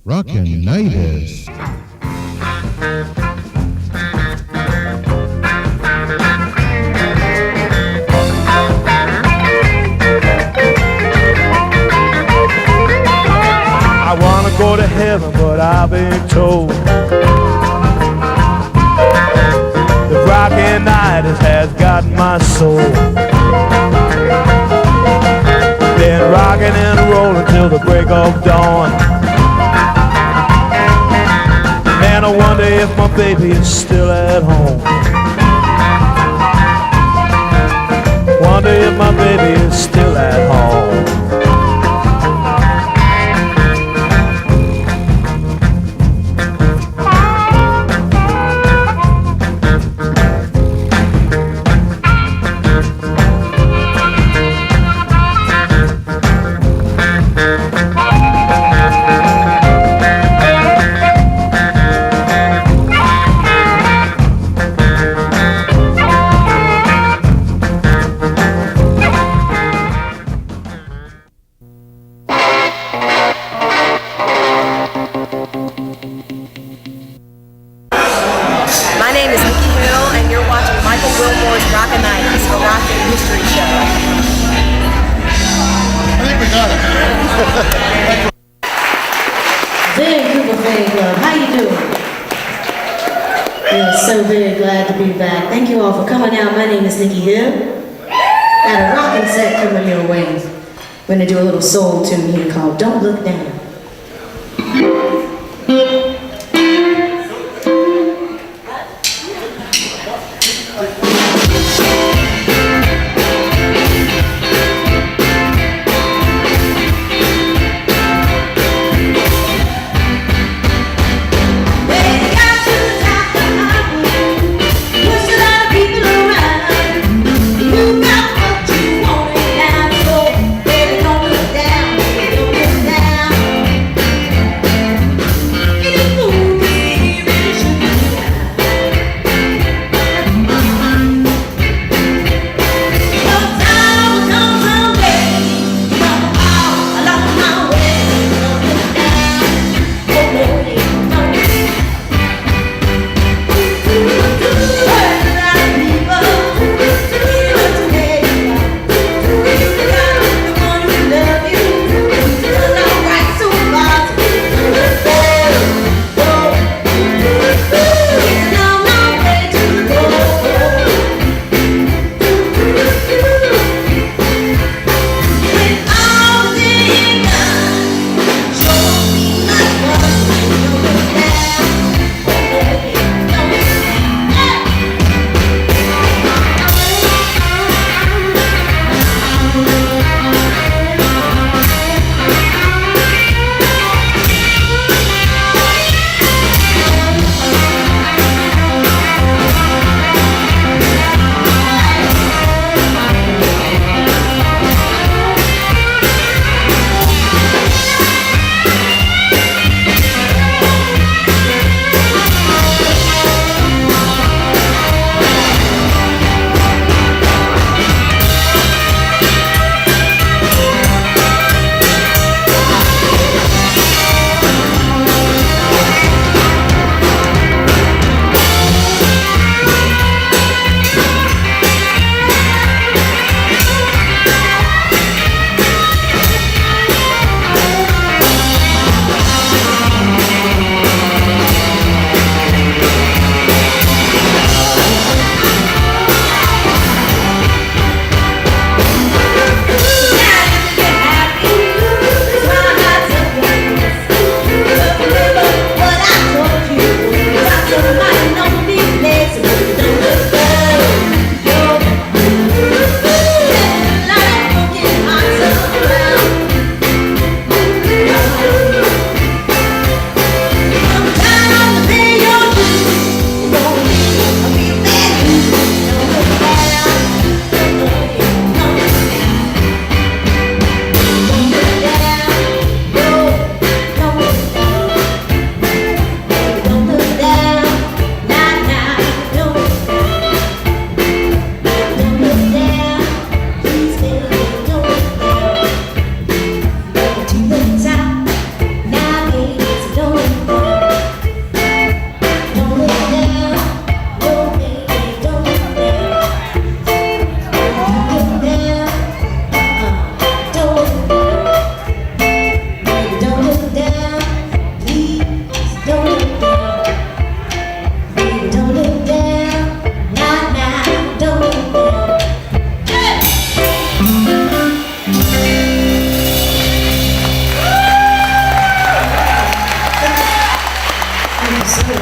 Rockinitis. I wanna go to heaven, but I've been told the Rockinitis has got my soul. Been rocking and rolling till the break of dawn. Man, I wonder if my baby is still at home. Wonder if my baby is still at home. My name is Nikki Hill, and you're watching Willmore's Rockinitis, a Rockin history show. I think we got it. Vancouver Fan Club, how you doing? We're so very glad to be back. Thank you all for coming out. My name is Nikki Hill. Got a rockin' set coming your way. We're gonna do a little soul tune here called Don't Look Down. Down.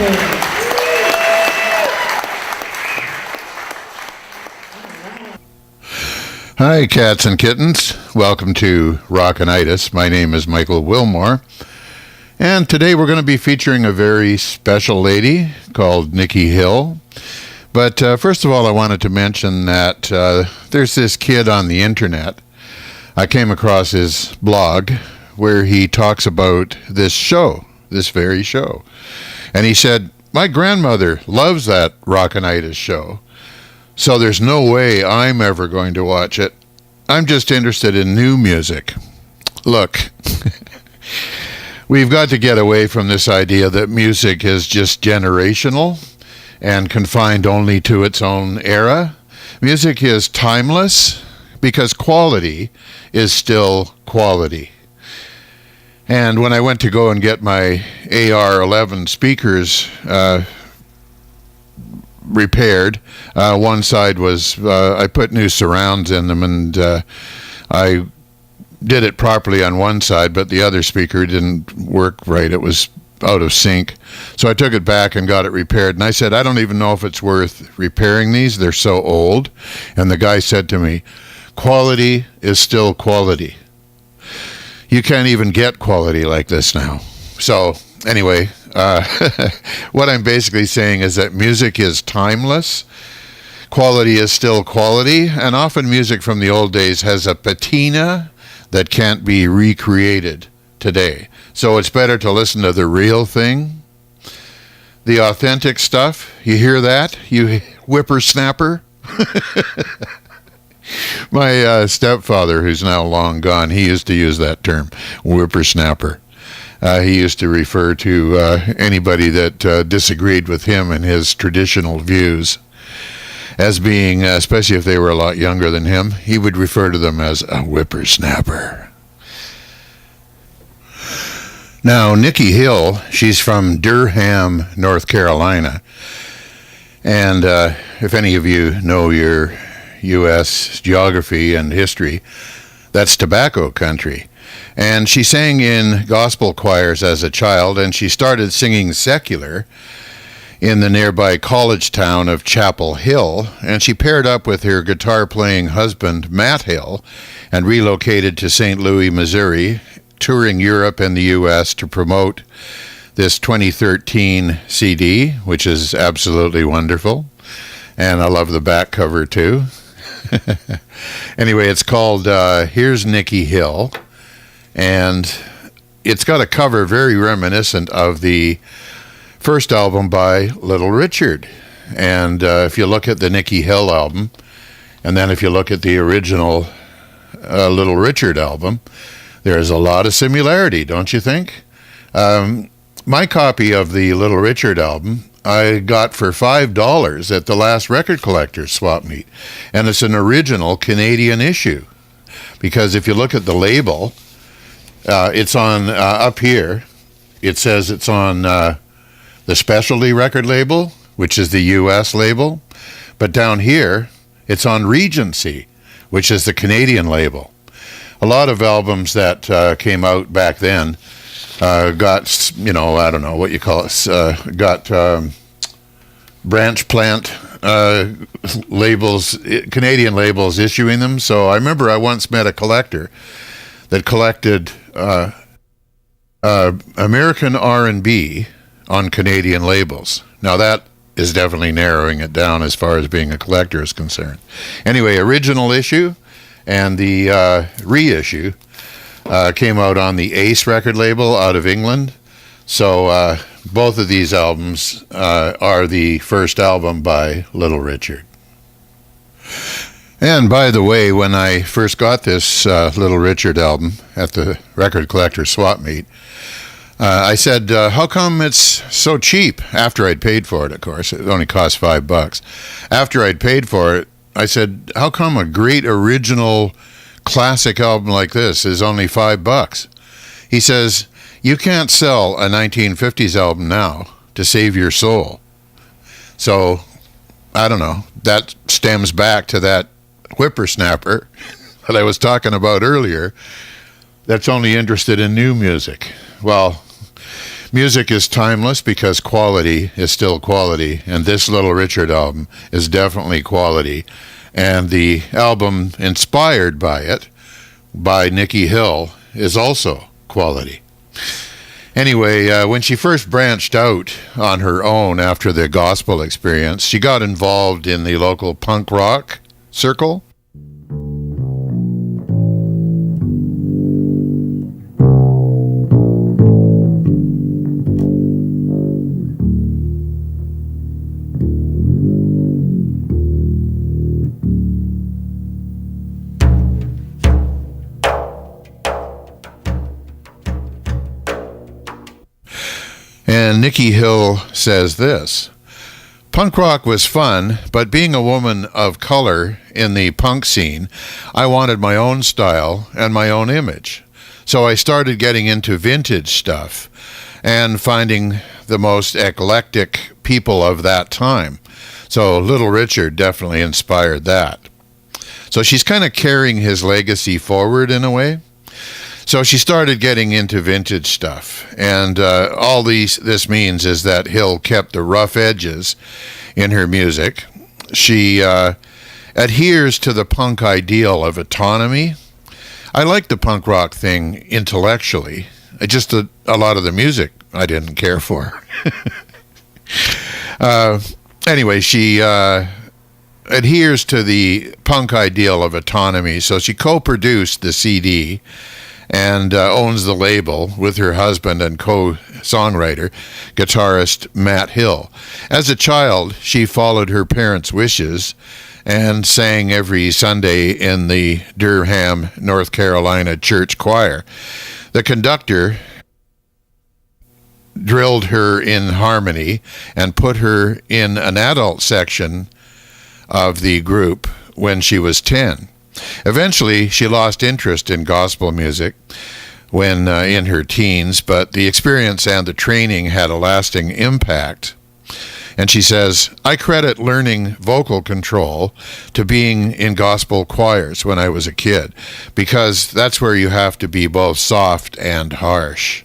for Hi, cats and kittens. Welcome to Rockinitis. My name is Michael Willmore, and today we're going to be featuring a very special lady called Nikki Hill. But first of all, I wanted to mention that there's this kid on the internet. I came across his blog where he talks about this show, this very show. And he said, my grandmother loves that Rockinitis show. So there's no way I'm ever going to watch it. I'm just interested in new music. Look, we've got to get away from this idea that music is just generational and confined only to its own era. Music is timeless because quality is still quality. And when I went to go and get my AR-11 speakers repaired. One side was, I put new surrounds in them, and I did it properly on one side, but the other speaker didn't work right. It was out of sync. So I took it back and got it repaired. And I said, I don't even know if it's worth repairing these. They're so old. And the guy said to me, quality is still quality. You can't even get quality like this now. So anyway, what I'm basically saying is that music is timeless. Quality is still quality. And often music from the old days has a patina that can't be recreated today. So it's better to listen to the real thing, the authentic stuff. You hear that, you whippersnapper? My stepfather, who's now long gone, he used to use that term, whippersnapper. He used to refer to anybody that disagreed with him and his traditional views as being, especially if they were a lot younger than him, he would refer to them as a whippersnapper. Now, Nikki Hill, she's from Durham, North Carolina. And if any of you know your U.S. geography and history, that's tobacco country. And she sang in gospel choirs as a child, and she started singing secular in the nearby college town of Chapel Hill, and she paired up with her guitar-playing husband, Matt Hill, and relocated to St. Louis, Missouri, touring Europe and the U.S. to promote this 2013 CD, which is absolutely wonderful. And I love the back cover, too. Anyway, it's called Here's Nikki Hill, and it's got a cover very reminiscent of the first album by Little Richard. And if you look at the Nikki Hill album, and then if you look at the original Little Richard album, there's a lot of similarity, don't you think? My copy of the Little Richard album I got for $5 at the last record collector's swap meet. And it's an original Canadian issue. Because if you look at the label, it's on up here. It says it's on the specialty record label, which is the U.S. label. But down here, it's on Regency, which is the Canadian label. A lot of albums that came out back then got, I don't know what you call it, got branch plant labels, Canadian labels issuing them. So I remember I once met a collector that collected American R&B on Canadian labels. Now that is definitely narrowing it down as far as being a collector is concerned. Anyway, original issue and the reissue came out on the Ace record label out of England. So both of these albums are the first album by Little Richard. And by the way, when I first got this Little Richard album at the record collector swap meet, I said, how come it's so cheap? After I'd paid for it, of course. It only cost $5. After I'd paid for it, I said, how come a great original classic album like this is only $5? He says, you can't sell a 1950s album now to save your soul. So, I don't know. That stems back to that whippersnapper that I was talking about earlier that's only interested in new music. Well, Music is timeless because quality is still quality, and this Little Richard album is definitely quality. And the album inspired by it, by Nikki Hill, is also quality. Anyway, when she first branched out on her own after the gospel experience, she got involved in the local punk rock circle. And Nikki Hill says this: "Punk rock was fun, but being a woman of color in the punk scene, I wanted my own style and my own image. So I started getting into vintage stuff and finding the most eclectic people of that time. So Little Richard definitely inspired that." So she's kind of carrying his legacy forward in a way. So she started getting into vintage stuff, and all this means is that Hill kept the rough edges in her music. She adheres to the punk ideal of autonomy. I like the punk rock thing intellectually. Just a lot of the music I didn't care for. Anyway, she adheres to the punk ideal of autonomy, so she co-produced the CD and owns the label with her husband and co-songwriter, guitarist Matt Hill. As a child, she followed her parents' wishes and sang every Sunday in the Durham, North Carolina church choir. The conductor drilled her in harmony and put her in an adult section of the group when she was 10. Eventually, she lost interest in gospel music when in her teens, but the experience and the training had a lasting impact. And she says, "I credit learning vocal control to being in gospel choirs when I was a kid, because that's where you have to be both soft and harsh."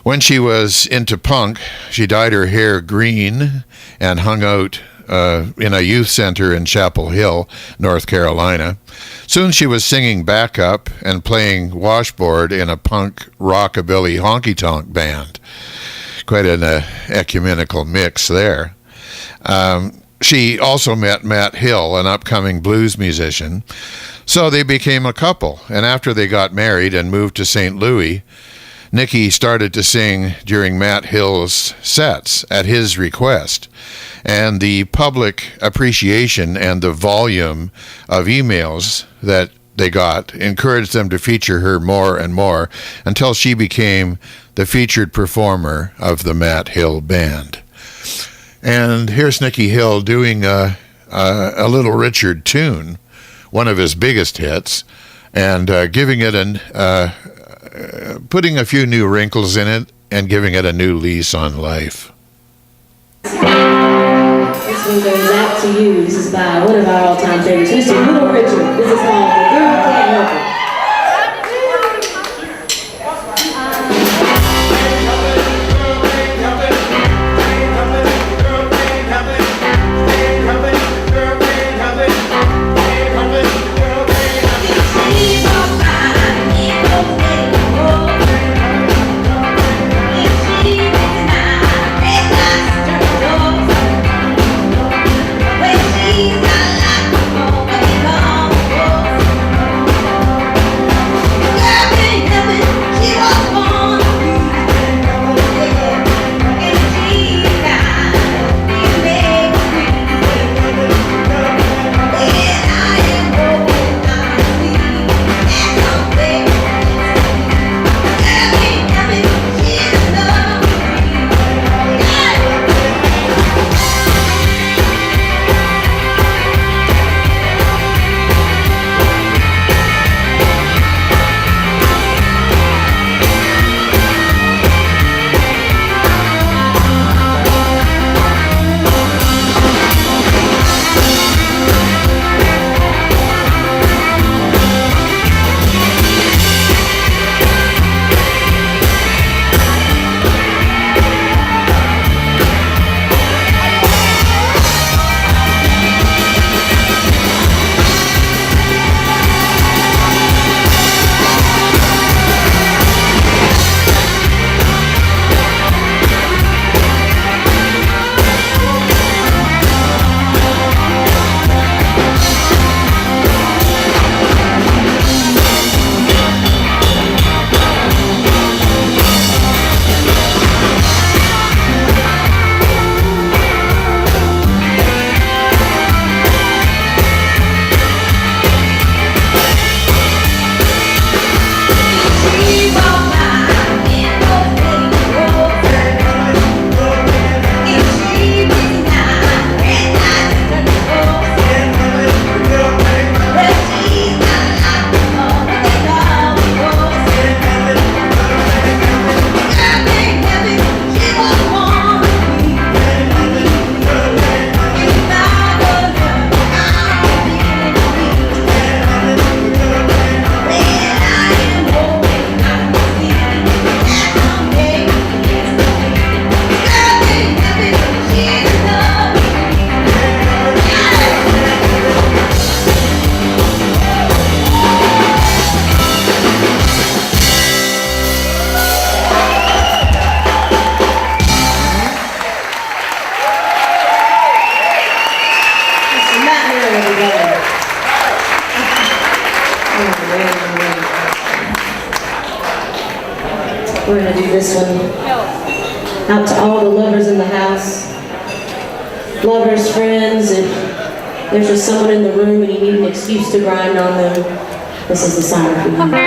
When she was into punk, she dyed her hair green and hung out in a youth center in Chapel Hill, North Carolina. Soon she was singing backup and playing washboard in a punk rockabilly honky-tonk band. Quite an ecumenical mix there. She also met Matt Hill, an upcoming blues musician. So they became a couple, and after they got married and moved to St. Louis, Nikki started to sing during Matt Hill's sets at his request. And the public appreciation and the volume of emails that they got encouraged them to feature her more and more until she became the featured performer of the Matt Hill Band. And here's Nikki Hill doing a Little Richard tune, one of his biggest hits, and giving it putting a few new wrinkles in it and giving it a new lease on life. This one goes out to you. This is by one of our all-time favorites, Mr. Little Richard. This is called The Girl Can't Help It. She's not like a woman, We're going to do this one out to all the lovers in the house. Lovers, friends, if there's just someone in the room and you need an excuse to grind on them, this is the song for you.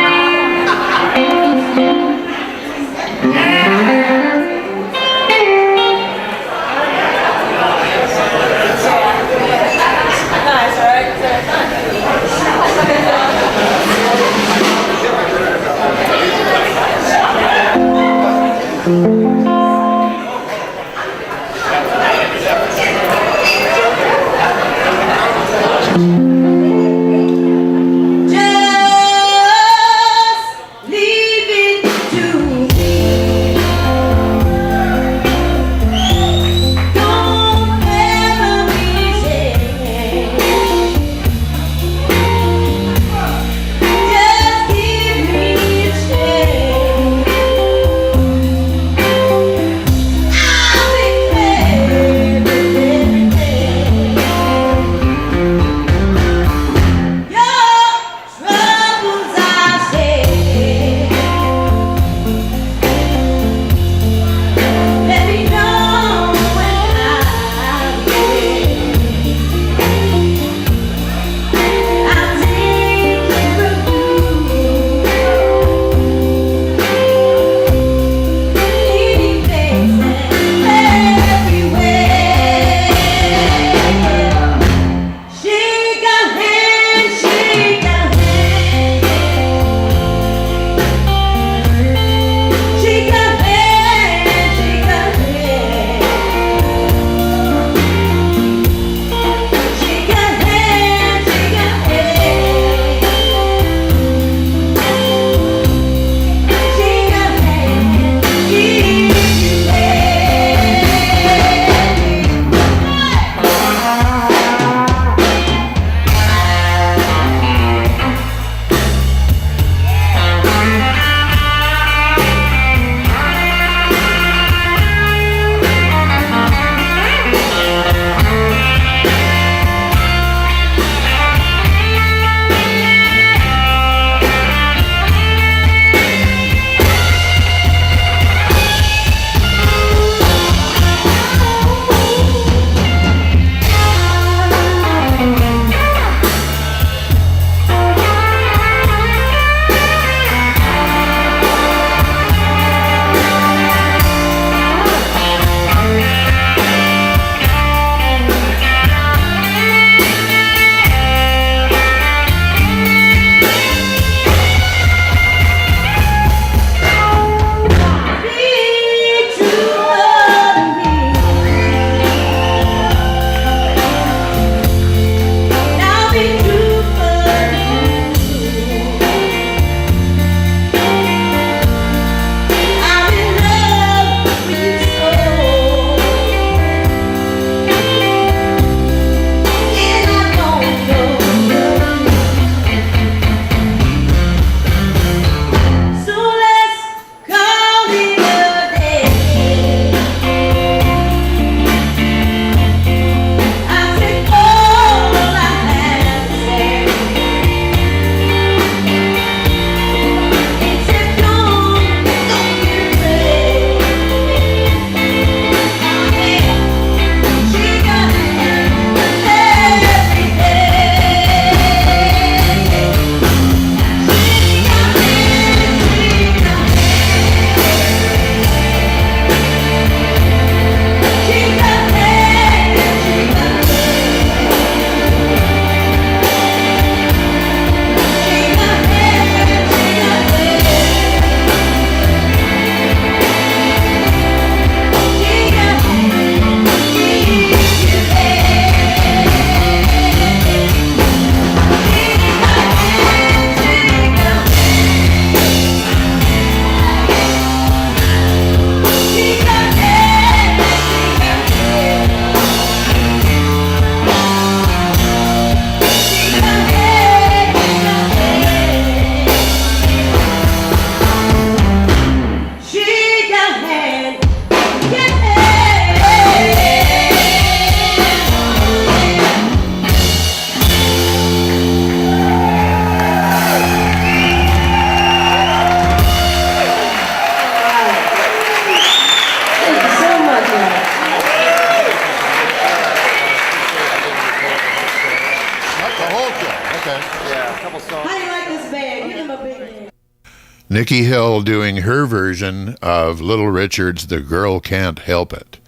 Nikki Hill doing her version of Little Richard's The Girl Can't Help It.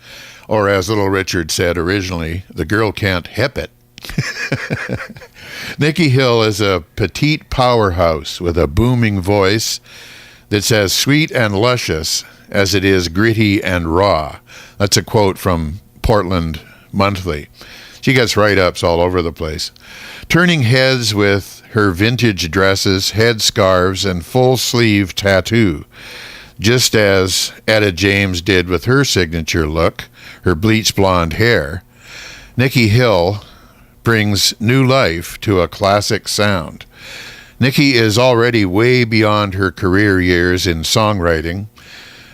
Or as Little Richard said originally, the girl can't hep it. Nikki Hill is a petite powerhouse with a booming voice that's as sweet and luscious as it is gritty and raw. That's a quote from Portland Monthly. She gets write-ups all over the place. Turning heads with her vintage dresses, headscarves, and full-sleeve tattoo, just as Etta James did with her signature look, her bleach blonde hair. Nikki Hill brings new life to a classic sound. Nikki is already way beyond her career years in songwriting.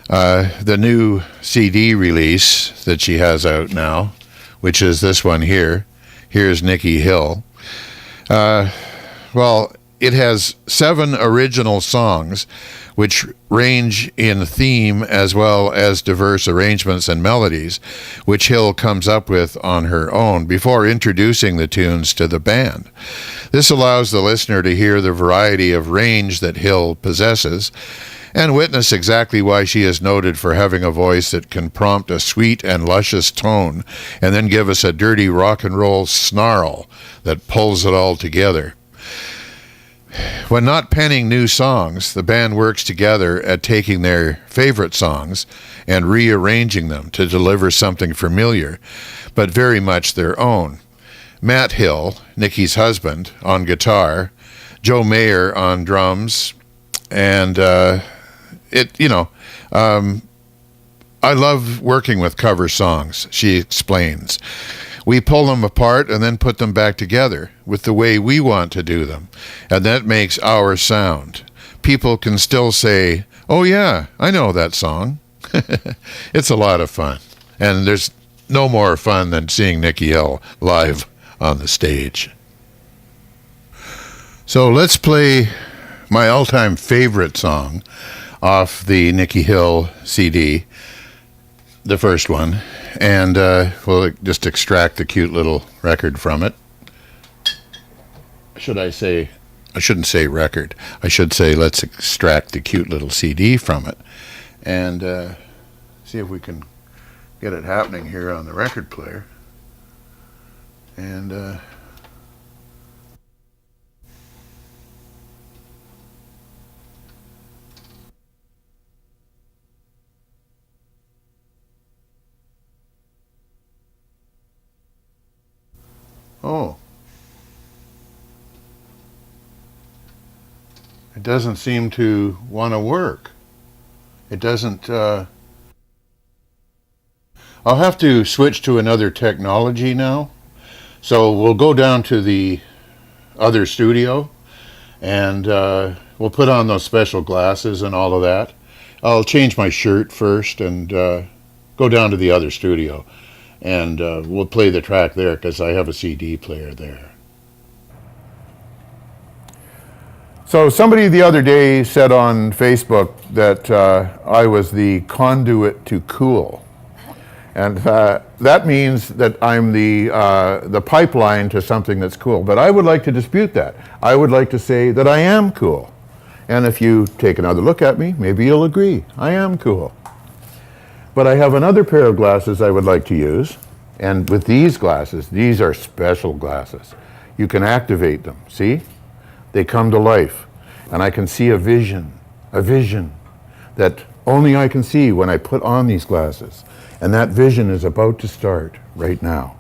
The new CD release that she has out now, which is this one here, Here's Nikki Hill. Well, it has 7 original songs, which range in theme as well as diverse arrangements and melodies, which Hill comes up with on her own before introducing the tunes to the band. This allows the listener to hear the variety of range that Hill possesses and witness exactly why she is noted for having a voice that can prompt a sweet and luscious tone and then give us a dirty rock and roll snarl that pulls it all together. When not penning new songs, the band works together at taking their favorite songs and rearranging them to deliver something familiar, but very much their own. Matt Hill, Nikki's husband, on guitar, Joe Mayer on drums, and I love working with cover songs, she explains. We pull them apart and then put them back together with the way we want to do them, and that makes our sound. People can still say, "Oh yeah, I know that song." It's a lot of fun, and there's no more fun than seeing Nikki Hill live on the stage. So let's play my all-time favorite song off the Nikki Hill CD, the first one, and we'll just extract the cute little record from it. I shouldn't say record. I should say let's extract the cute little CD from it and see if we can get it happening here on the record player. And oh, it doesn't seem to want to work. It doesn't, I'll have to switch to another technology now. So we'll go down to the other studio and we'll put on those special glasses and all of that. I'll change my shirt first and go down to the other studio. And we'll play the track there because I have a CD player there. So somebody the other day said on Facebook that I was the conduit to cool. And that means that I'm the pipeline to something that's cool. But I would like to dispute that. I would like to say that I am cool. And if you take another look at me, maybe you'll agree. I am cool. But I have another pair of glasses I would like to use. And with these glasses, these are special glasses. You can activate them, see? They come to life. And I can see a vision that only I can see when I put on these glasses. And that vision is about to start right now.